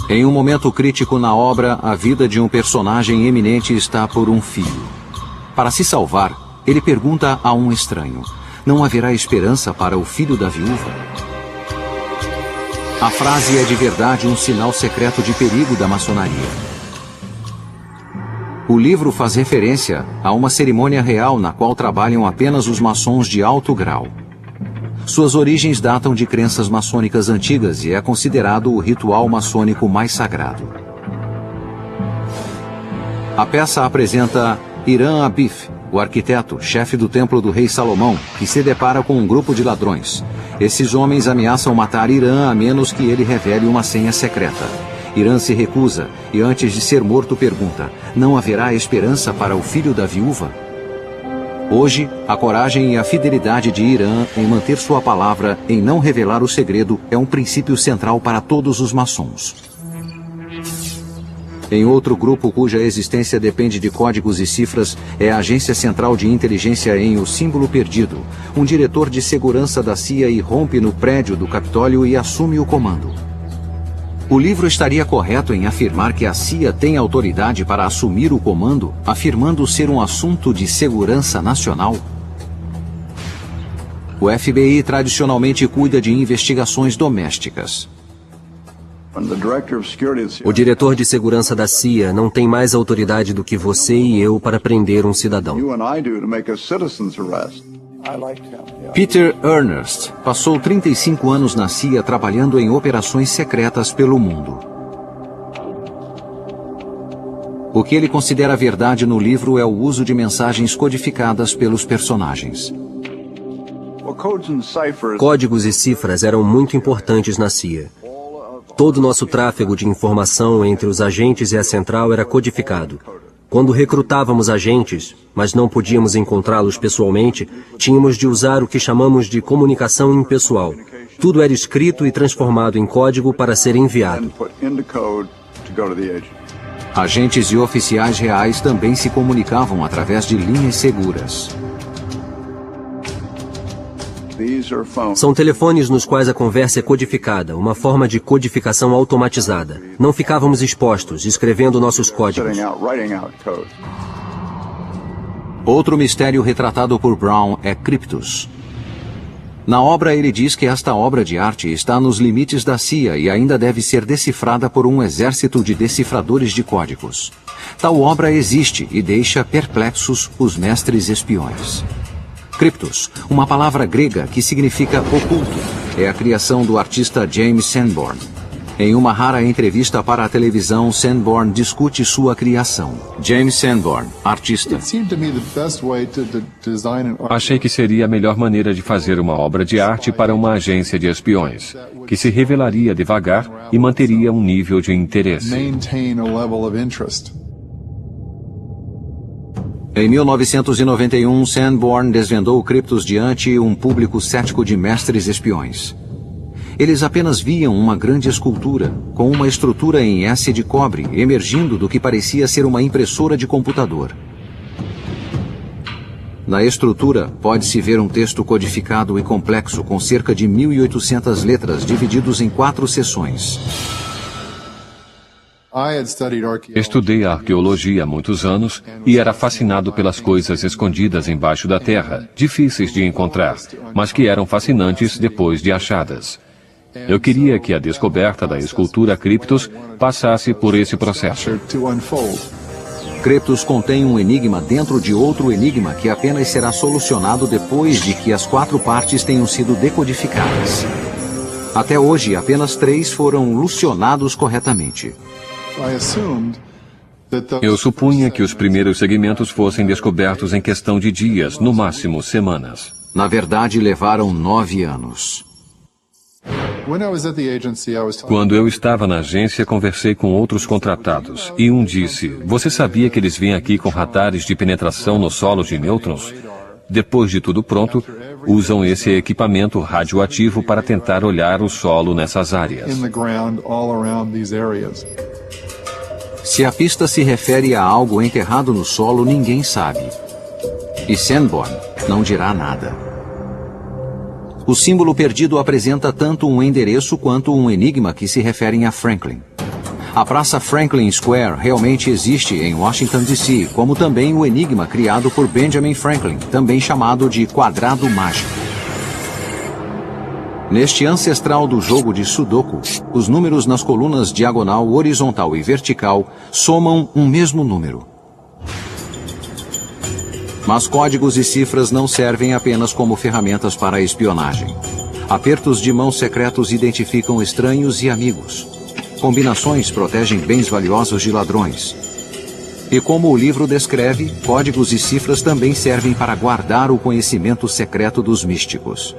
Em um momento crítico na obra, a vida de um personagem eminente está por um fio. Para se salvar, ele pergunta a um estranho: não haverá esperança para o filho da viúva? A frase é de verdade um sinal secreto de perigo da maçonaria. O livro faz referência a uma cerimônia real na qual trabalham apenas os maçons de alto grau. Suas origens datam de crenças maçônicas antigas e é considerado o ritual maçônico mais sagrado. A peça apresenta Hiram Abif, o arquiteto, chefe do templo do rei Salomão, que se depara com um grupo de ladrões. Esses homens ameaçam matar Hiram a menos que ele revele uma senha secreta. Hiram se recusa e, antes de ser morto, pergunta: não haverá esperança para o filho da viúva? Hoje, a coragem e a fidelidade de Hiram em manter sua palavra, em não revelar o segredo, é um princípio central para todos os maçons. Em outro grupo cuja existência depende de códigos e cifras, é a Agência Central de Inteligência em O Símbolo Perdido. Um diretor de segurança da CIA irrompe no prédio do Capitólio e assume o comando. O livro estaria correto em afirmar que a CIA tem autoridade para assumir o comando, afirmando ser um assunto de segurança nacional? O FBI tradicionalmente cuida de investigações domésticas. O diretor de segurança da CIA não tem mais autoridade do que você e eu para prender um cidadão. Peter Ernst passou 35 anos na CIA trabalhando em operações secretas pelo mundo. O que ele considera verdade no livro é o uso de mensagens codificadas pelos personagens. Códigos e cifras eram muito importantes na CIA. Todo o nosso tráfego de informação entre os agentes e a central era codificado. Quando recrutávamos agentes, mas não podíamos encontrá-los pessoalmente, tínhamos de usar o que chamamos de comunicação impessoal. Tudo era escrito e transformado em código para ser enviado. Agentes e oficiais reais também se comunicavam através de linhas seguras. São telefones nos quais a conversa é codificada, uma forma de codificação automatizada. Não ficávamos expostos, escrevendo nossos códigos. Outro mistério retratado por Brown é Cryptos. Na obra ele diz que esta obra de arte está nos limites da CIA e ainda deve ser decifrada por um exército de decifradores de códigos. Tal obra existe e deixa perplexos os mestres espiões. Cryptos, uma palavra grega que significa oculto, é a criação do artista James Sanborn. Em uma rara entrevista para a televisão, Sanborn discute sua criação. James Sanborn, artista. Achei que seria a melhor maneira de fazer uma obra de arte para uma agência de espiões, que se revelaria devagar e manteria um nível de interesse. Em 1991, Sanborn desvendou Cryptos diante um público cético de mestres espiões. Eles apenas viam uma grande escultura, com uma estrutura em S de cobre, emergindo do que parecia ser uma impressora de computador. Na estrutura, pode-se ver um texto codificado e complexo, com cerca de 1.800 letras, divididos em 4 seções. Estudei arqueologia há muitos anos e era fascinado pelas coisas escondidas embaixo da terra, difíceis de encontrar, mas que eram fascinantes depois de achadas. Eu queria que a descoberta da escultura Cryptos passasse por esse processo. Cryptos contém um enigma dentro de outro enigma que apenas será solucionado depois de que as 4 partes tenham sido decodificadas. Até hoje, apenas 3 foram solucionados corretamente. Eu supunha que os primeiros segmentos fossem descobertos em questão de dias, no máximo semanas. Na verdade, levaram 9 anos. Quando eu estava na agência, conversei com outros contratados, e um disse: "Você sabia que eles vêm aqui com radares de penetração no solo de nêutrons? Depois de tudo pronto, usam esse equipamento radioativo para tentar olhar o solo nessas áreas." Se a pista se refere a algo enterrado no solo, ninguém sabe. E Sanborn não dirá nada. O símbolo perdido apresenta tanto um endereço quanto um enigma que se referem a Franklin. A Praça Franklin Square realmente existe em Washington, D.C., como também o enigma criado por Benjamin Franklin, também chamado de quadrado mágico. Neste ancestral do jogo de Sudoku, os números nas colunas diagonal, horizontal e vertical somam um mesmo número. Mas códigos e cifras não servem apenas como ferramentas para a espionagem. Apertos de mão secretos identificam estranhos e amigos. Combinações protegem bens valiosos de ladrões. E como o livro descreve, códigos e cifras também servem para guardar o conhecimento secreto dos místicos.